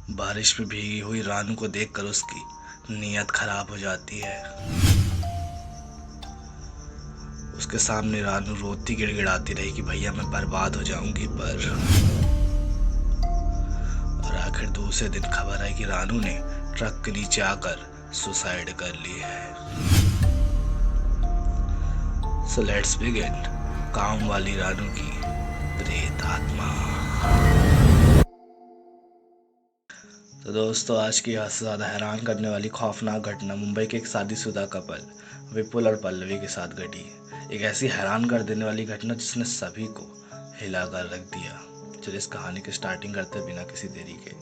बारिश में भीगी हुई रानू को देखकर उसकी नीयत खराब हो जाती है। उसके सामने रानू रोती गिड़गिड़ाती रही कि भैया मैं बर्बाद हो जाऊंगी। और आखिर दूसरे दिन खबर आई कि रानू ने ट्रक के नीचे आकर सुसाइड कर ली है। सो लेट्स बिगिन काम वाली रानू की प्रेत आत्मा। तो दोस्तों, आज की हद से ज़्यादा हैरान करने वाली खौफनाक घटना मुंबई के एक शादीशुदा कपल विपुल और पल्लवी के साथ घटी है। एक ऐसी हैरान कर देने वाली घटना जिसने सभी को हिला कर रख दिया। चलिए इस कहानी की स्टार्टिंग करते बिना किसी देरी के।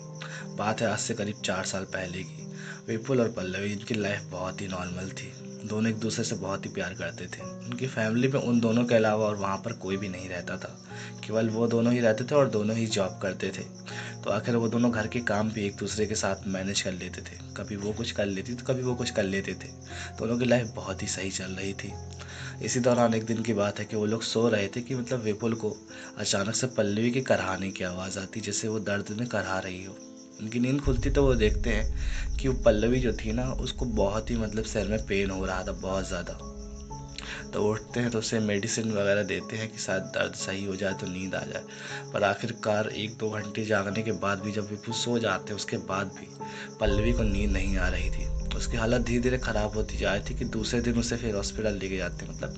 बात है आज से करीब 4 साल पहले की। विपुल और पल्लवी, इनकी लाइफ बहुत ही नॉर्मल थी। दोनों एक दूसरे से बहुत ही प्यार करते थे। उनकी फैमिली में उन दोनों के अलावा और वहाँ पर कोई भी नहीं रहता था। केवल वो दोनों ही रहते थे और दोनों ही जॉब करते थे। तो आखिर वो दोनों घर के काम भी एक दूसरे के साथ मैनेज कर लेते थे। कभी वो कुछ कर लेती तो कभी वो कुछ कर लेते थे। दोनों की लाइफ बहुत ही सही चल रही थी। इसी दौरान एक दिन की बात है कि वो लोग सो रहे थे कि विपुल को अचानक से पल्लवी की कराहने की आवाज़ आती, जैसे वो दर्द में कराह रही हो। उनकी नींद खुलती तो वो देखते हैं कि वो पल्लवी जो थी ना, उसको बहुत ही सिर में पेन हो रहा था, बहुत ज़्यादा। तो उठते हैं तो उसे मेडिसिन वगैरह देते हैं कि शायद दर्द सही हो जाए तो नींद आ जाए। पर आखिरकार 1-2 घंटे जागने के बाद भी जब विपुल सो जाते हैं, उसके बाद भी पल्लवी को नींद नहीं आ रही थी। उसकी हालत धीरे धीरे ख़राब होती जा रही थी कि दूसरे दिन उसे फिर हॉस्पिटल लेके जाते हैं,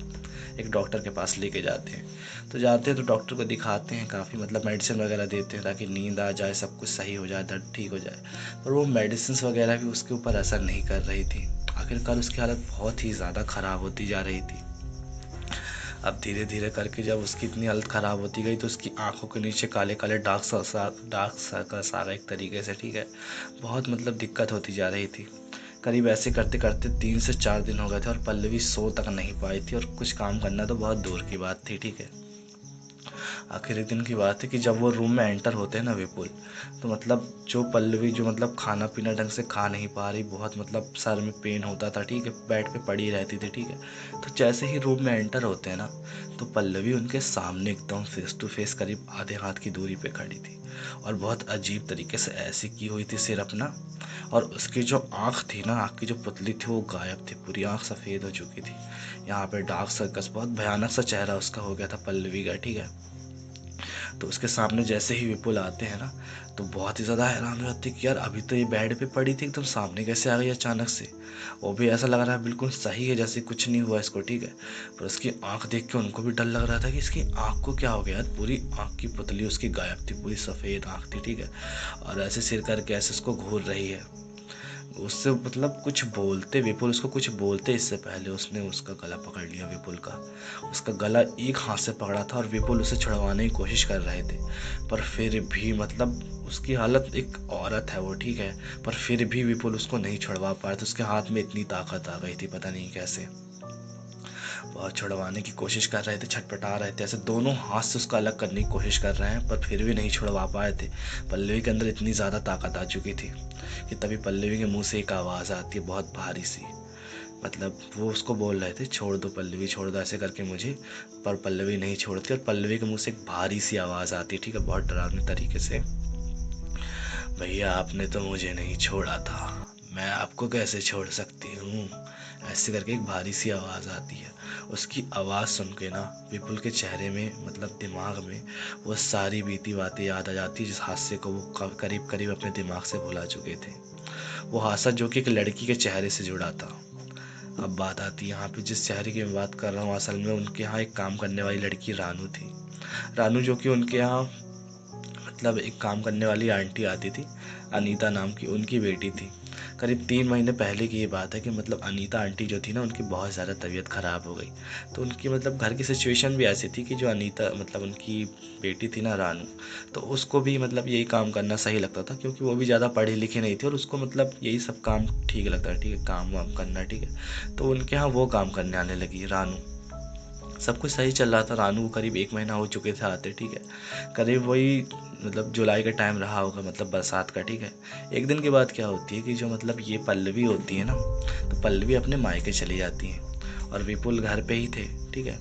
एक डॉक्टर के पास लेके जाते हैं। तो जाते हैं तो डॉक्टर को दिखाते हैं, काफ़ी मेडिसिन वगैरह देते हैं ताकि नींद आ जाए, सब कुछ सही हो जाए, दर्द ठीक हो जाए। पर वो मेडिसिन वगैरह भी उसके ऊपर असर नहीं कर रही थी। आखिरकार उसकी हालत बहुत ही ज़्यादा ख़राब होती जा रही थी। अब धीरे धीरे करके जब उसकी इतनी हालत ख़राब होती गई तो उसकी आंखों के नीचे काले काले डार्क सर्कल्स आ गए एक तरीके से, ठीक है। बहुत दिक्कत होती जा रही थी। करीब ऐसे करते करते 3 से 4 दिन हो गए थे और पल्लवी सो तक नहीं पाई थी और कुछ काम करना तो बहुत दूर की बात थी, ठीक है। आखिरी दिन की बात है कि जब वो रूम में एंटर होते हैं ना विपुल, तो जो पल्लवी जो खाना पीना ढंग से खा नहीं पा रही, बहुत सर में पेन होता था, ठीक है, बेड पे पड़ी रहती थी, ठीक है। तो जैसे ही रूम में एंटर होते हैं ना, तो पल्लवी उनके सामने एकदम फेस टू फेस करीब आधे हाथ की दूरी पे खड़ी थी और बहुत अजीब तरीके से ऐसी की हुई थी सिर अपना। और उसकी जो आँख थी ना, आँख की जो पुतली थी वो गायब थी, पूरी आँख सफ़ेद हो चुकी थी। यहाँ पे डार्क सर्कस, बहुत भयानक सा चेहरा उसका हो गया था पल्लवी का, ठीक है। तो उसके सामने जैसे ही विपुल आते हैं ना, तो बहुत ही ज़्यादा हैरान हो जाती है कि यार अभी तो ये बेड पे पड़ी थी, एकदम सामने कैसे आ गई अचानक से। वो भी ऐसा लग रहा है बिल्कुल सही है, जैसे कुछ नहीं हुआ इसको, ठीक है। पर उसकी आंख देख के उनको भी डर लग रहा था कि इसकी आंख को क्या हो गया यार। पूरी आंख की पुतली उसकी गायब थी, पूरी सफ़ेद आंख थी, ठीक है। और ऐसे सिर करके ऐसे उसको घूर रही है। उससे कुछ बोलते, विपुल उसको कुछ बोलते इससे पहले उसने उसका गला पकड़ लिया विपुल का। उसका गला एक हाथ से पकड़ा था और विपुल उसे छुड़वाने की कोशिश कर रहे थे। पर फिर भी उसकी हालत, एक औरत है वो, ठीक है, पर फिर भी विपुल उसको नहीं छुड़वा पाया। तो उसके हाथ में इतनी ताकत आ गई थी, पता नहीं कैसे। बहुत छुड़वाने की कोशिश कर रहे थे, छटपटा रहे थे, ऐसे दोनों हाथ से उसको अलग करने की कोशिश कर रहे हैं, पर फिर भी नहीं छुड़वा पाए थे। पल्लवी के अंदर इतनी ज़्यादा ताकत आ चुकी थी कि तभी पल्लवी के मुंह से एक आवाज़ आती है बहुत भारी सी। वो उसको बोल रहे थे छोड़ दो पल्लवी, छोड़ दो, ऐसे करके मुझे। पर पल्लवी नहीं छोड़ती और पल्लवी के मुंह से एक भारी सी आवाज़ आती है, ठीक है, बहुत डरावनी तरीके से। भैया आपने तो मुझे नहीं छोड़ा था, मैं आपको कैसे छोड़ सकती हूँ। ऐसे करके एक भारी सी आवाज़ आती है। उसकी आवाज़ सुन के ना विपुल के चेहरे में, दिमाग में वो सारी बीती बातें याद आ जाती है, जिस हादसे को वो करीब करीब अपने दिमाग से भुला चुके थे। वो हादसा जो कि एक लड़की के चेहरे से जुड़ा था। अब बात आती है यहाँ पे, जिस चेहरे की मैं बात कर रहा हूँ, असल में उनके यहाँ एक काम करने वाली लड़की रानू थी। रानू जो कि उनके यहाँ एक काम करने वाली आंटी आती थी, अनीता नाम की, उनकी बेटी थी। करीब 3 महीने पहले की ये बात है कि अनीता आंटी जो थी ना, उनकी बहुत ज़्यादा तबीयत ख़राब हो गई। तो उनकी घर की सिचुएशन भी ऐसी थी कि जो अनीता उनकी बेटी थी ना रानू, तो उसको भी यही काम करना सही लगता था, क्योंकि वो भी ज़्यादा पढ़ी लिखी नहीं थी और उसको यही सब काम ठीक लगता है, ठीक है, काम वाम करना, ठीक है। तो उनके यहाँ वो काम करने आने लगी रानू। सब कुछ सही चल रहा था। रानू को करीब 1 महीना हो चुके थे आते, ठीक है। करीब वही जुलाई का टाइम रहा होगा, बरसात का, ठीक है। एक दिन के बाद क्या होती है कि जो ये पल्लवी होती है ना, तो पल्लवी अपने मायके चली जाती हैं और विपुल घर पे ही थे, ठीक है।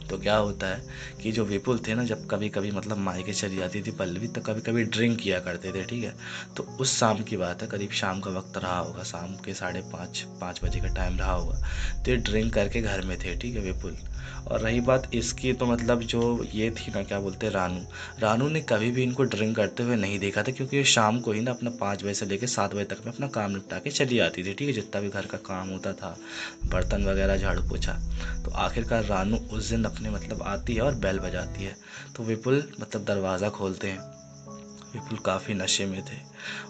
तो क्या होता है कि जो विपुल थे ना, जब कभी कभी मतलब मायके चली जाती थी पल्लवी, तो कभी कभी ड्रिंक किया करते थे, ठीक है। तो उस शाम की बात है, करीब शाम का वक्त रहा होगा, शाम के 5:30 बजे का टाइम रहा होगा। तो ये ड्रिंक करके घर में थे, ठीक है, विपुल। और रही बात इसकी, तो मतलब जो ये थी ना, क्या बोलते हैं, रानू। रानू ने कभी भी इनको ड्रिंक करते हुए नहीं देखा था, क्योंकि ये शाम को ही ना अपना 5 बजे से लेकर 7 बजे तक में अपना काम निपटा के चली आती थी, ठीक है, जितना भी घर का काम होता था, बर्तन वगैरह, झाड़ू पोछा। तो आखिरकार रानू उस दिन अपने मतलब आती है और बेल बजाती है। तो विपुल मतलब दरवाज़ा खोलते हैं। विपुल काफ़ी नशे में थे,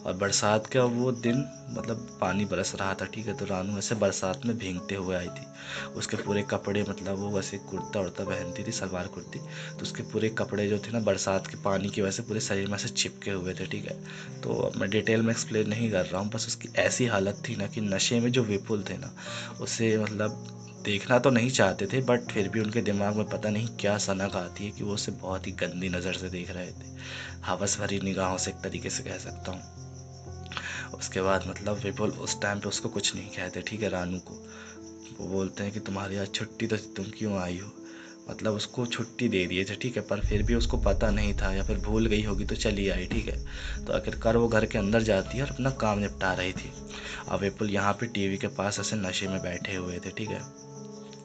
और बरसात का वो दिन मतलब पानी बरस रहा था, ठीक है। तो रानू ऐसे बरसात में भीगते हुए आई थी। उसके पूरे कपड़े मतलब वो वैसे कुर्ता उर्ता पहनती थी, सलवार कुर्ती। तो उसके पूरे कपड़े जो थे ना, बरसात के पानी की वजह से पूरे शरीर में से चिपके हुए थे, ठीक है। तो अब मैं डिटेल में एक्सप्लेन नहीं कर रहा हूँ, बस उसकी ऐसी हालत थी ना कि नशे में जो विपुल थे ना, उसे मतलब देखना तो नहीं चाहते थे, बट फिर भी उनके दिमाग में पता नहीं क्या सनक आती है कि वो उसे बहुत ही गंदी नज़र से देख रहे थे, हवस भरी निगाहों से, एक तरीके से कह सकता हूँ। उसके बाद मतलब विपुल उस टाइम पे उसको कुछ नहीं कहते, ठीक है, रानू को। वो बोलते हैं कि तुम्हारी आज छुट्टी, तो तुम क्यों आई हो, मतलब उसको छुट्टी दे दिए थे, ठीक है। पर फिर भी उसको पता नहीं था, या फिर भूल गई होगी तो चली आई, ठीक है। तो आखिरकार वो घर के अंदर जाती है और अपना काम निपटा रही थी। अब विपुल यहाँ पे टीवी के पास ऐसे नशे में बैठे हुए थे, ठीक है।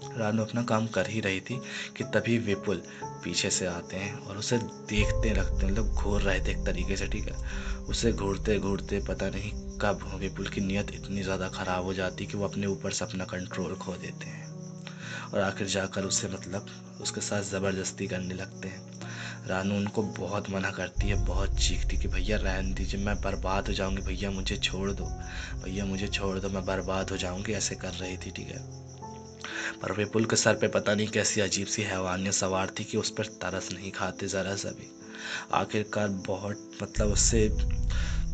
रानू अपना काम कर ही रही थी कि तभी विपुल पीछे से आते हैं और उसे देखते रखते हैं, मतलब घूर रहे थे एक तरीके से, ठीक है। उसे घूरते घूरते पता नहीं कब विपुल की नीयत इतनी ज़्यादा ख़राब हो जाती कि वो अपने ऊपर से अपना कंट्रोल खो देते हैं, और आखिर जाकर उसे मतलब उसके साथ ज़बरदस्ती करने लगते हैं। रानू उनको बहुत मना करती है, बहुत चीखती कि भैया रहने दीजिए, मैं बर्बाद हो जाऊंगी, भैया मुझे छोड़ दो, भैया मुझे छोड़ दो, मैं बर्बाद हो जाऊंगी, ऐसे कर रही थी, ठीक है। पर विपुल के सर पे पता नहीं कैसी अजीब सी हैवानियत सवार थी कि उस पर तरस नहीं खाते ज़रा सा भी। आखिरकार बहुत मतलब उससे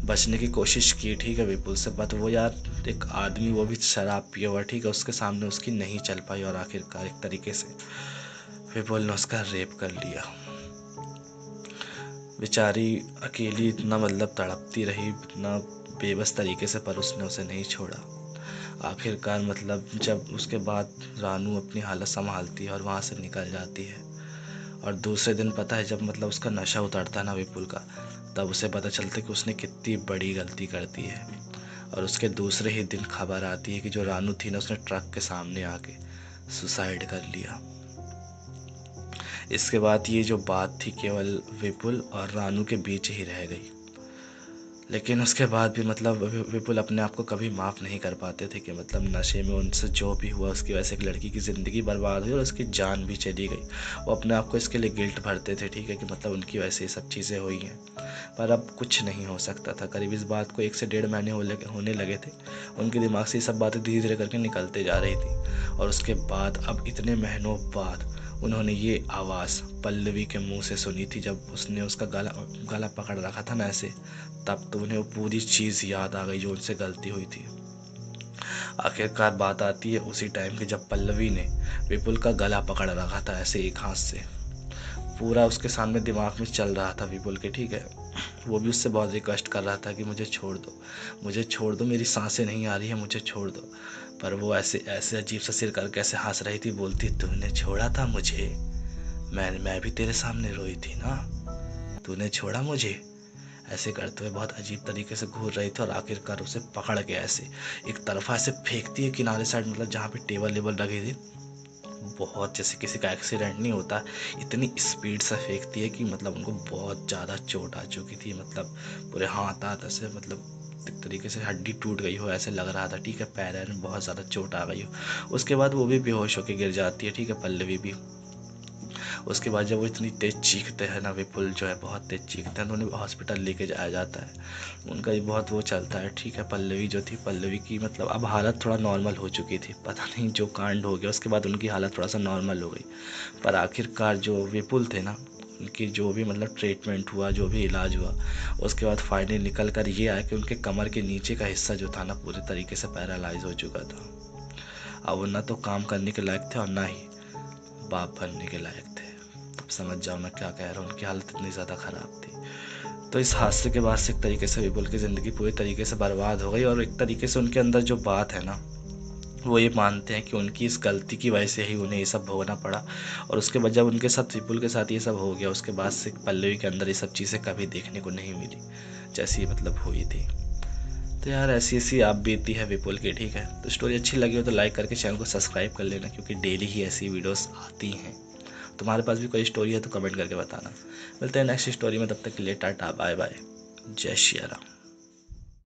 बचने की कोशिश की, ठीक है, विपुल से, बट वो यार एक आदमी, वो भी शराब पिया हुआ, ठीक है, उसके सामने उसकी नहीं चल पाई, और आखिरकार एक तरीके से विपुल ने उसका रेप कर लिया। बेचारी अकेली इतना मतलब तड़पती रही, इतना बेबस तरीके से, पर उसने उसे नहीं छोड़ा। आखिरकार मतलब जब उसके बाद रानू अपनी हालत संभालती है और वहाँ से निकल जाती है, और दूसरे दिन पता है जब मतलब उसका नशा उतरता है ना विपुल का, तब उसे पता चलता है कि उसने कितनी बड़ी गलती कर दी है। और उसके दूसरे ही दिन खबर आती है कि जो रानू थी ना, उसने ट्रक के सामने आके सुसाइड कर लिया। इसके बाद ये जो बात थी केवल विपुल और रानू के बीच ही रह गई। लेकिन उसके बाद भी मतलब विपुल अपने आप को कभी माफ़ नहीं कर पाते थे कि मतलब नशे में उनसे जो भी हुआ, उसकी वजह से एक लड़की की ज़िंदगी बर्बाद हुई और उसकी जान भी चली गई। वो अपने आप को इसके लिए गिल्ट भरते थे, ठीक है, कि मतलब उनकी वजह से ये सब चीज़ें हुई हैं। पर अब कुछ नहीं हो सकता था। करीब इस बात को 1 से 1.5 महीने होने लगे थे। उनके दिमाग से ये सब बातें धीरे धीरे करके निकलते जा रही थी, और उसके बाद अब इतने महीनों बाद उन्होंने ये आवाज़ पल्लवी के मुंह से सुनी थी, जब उसने उसका गला गला पकड़ रखा था ना ऐसे। तब तो उन्हें वो पूरी चीज़ याद आ गई जो उनसे गलती हुई थी। आखिरकार बात आती है उसी टाइम की जब पल्लवी ने विपुल का गला पकड़ रखा था ऐसे एक हाथ से। पूरा उसके सामने दिमाग में चल रहा था विपुल के, ठीक है। वो भी उससे बहुत रिक्वेस्ट कर रहा था कि मुझे छोड़ दो, मुझे छोड़ दो, मेरी सांसें नहीं आ रही है, मुझे छोड़ दो। पर वो ऐसे ऐसे अजीब सा सिर करके ऐसे हंस रही थी, बोलती तूने छोड़ा था मुझे, मैं भी तेरे सामने रोई थी ना, तूने छोड़ा मुझे। ऐसे करते हुए बहुत अजीब तरीके से घूर रही थी, और आखिरकार उसे पकड़ के ऐसे एक तरफा ऐसे फेंकती है किनारे साइड, मतलब जहाँ पे टेबल लेबल लगी थी। बहुत जैसे किसी का एक्सीडेंट नहीं होता, इतनी स्पीड से फेंकती है कि मतलब उनको बहुत ज़्यादा चोट आ चुकी थी, मतलब पूरे हाथ हाथ ऐसे मतलब एक तरीके से हड्डी टूट गई हो ऐसे लग रहा था, ठीक है, पैर में बहुत ज़्यादा चोट आ गई हो। उसके बाद वो भी बेहोश होकर गिर जाती है, ठीक है, पल्लवी भी। उसके बाद जब वो इतनी तेज़ चीखते हैं ना, विपुल जो है बहुत तेज़ चीखते हैं, तो उन्हें हॉस्पिटल लेके जाया जाता है। उनका ये बहुत वो चलता है, ठीक है। पल्लवी जो थी, पल्लवी की मतलब अब हालत थोड़ा नॉर्मल हो चुकी थी, पता नहीं जो कांड हो गया उसके बाद उनकी हालत थोड़ा सा नॉर्मल हो गई। पर आखिरकार जो विपुल थे ना, उनकी जो भी मतलब ट्रीटमेंट हुआ, जो भी इलाज हुआ, उसके बाद फाइनली निकल कर ये आया कि उनके कमर के नीचे का हिस्सा जो था ना, पूरे तरीके से पैरालाइज हो चुका था। अब वो ना तो काम करने के लायक थे और ना ही बाप बनने के लायक थे। अब समझ जाओ मैं क्या कह रहा हूँ, उनकी हालत इतनी ज़्यादा ख़राब थी। तो इस हादसे के बाद से एक तरीके से विपुल की ज़िंदगी पूरी तरीके से बर्बाद हो गई, और एक तरीके से उनके अंदर जो बात है ना, वो ये मानते हैं कि उनकी इस गलती की वजह से ही उन्हें ये सब भोगना पड़ा। और उसके बाद जब उनके साथ विपुल के साथ ये सब हो गया, उसके बाद से पल्लवी के अंदर ये सब चीज़ें कभी देखने को नहीं मिली जैसी मतलब हुई थी। तो यार ऐसी ऐसी आप बीती है विपुल की, ठीक है। तो स्टोरी अच्छी लगी हो तो लाइक करके चैनल को सब्सक्राइब कर लेना, क्योंकि डेली ही ऐसी वीडियोस आती हैं। तुम्हारे पास भी कोई स्टोरी है तो कमेंट करके बताना। मिलते हैं नेक्स्ट स्टोरी में, तब तक के लिए टाटा बाय बाय, जय श्री राम।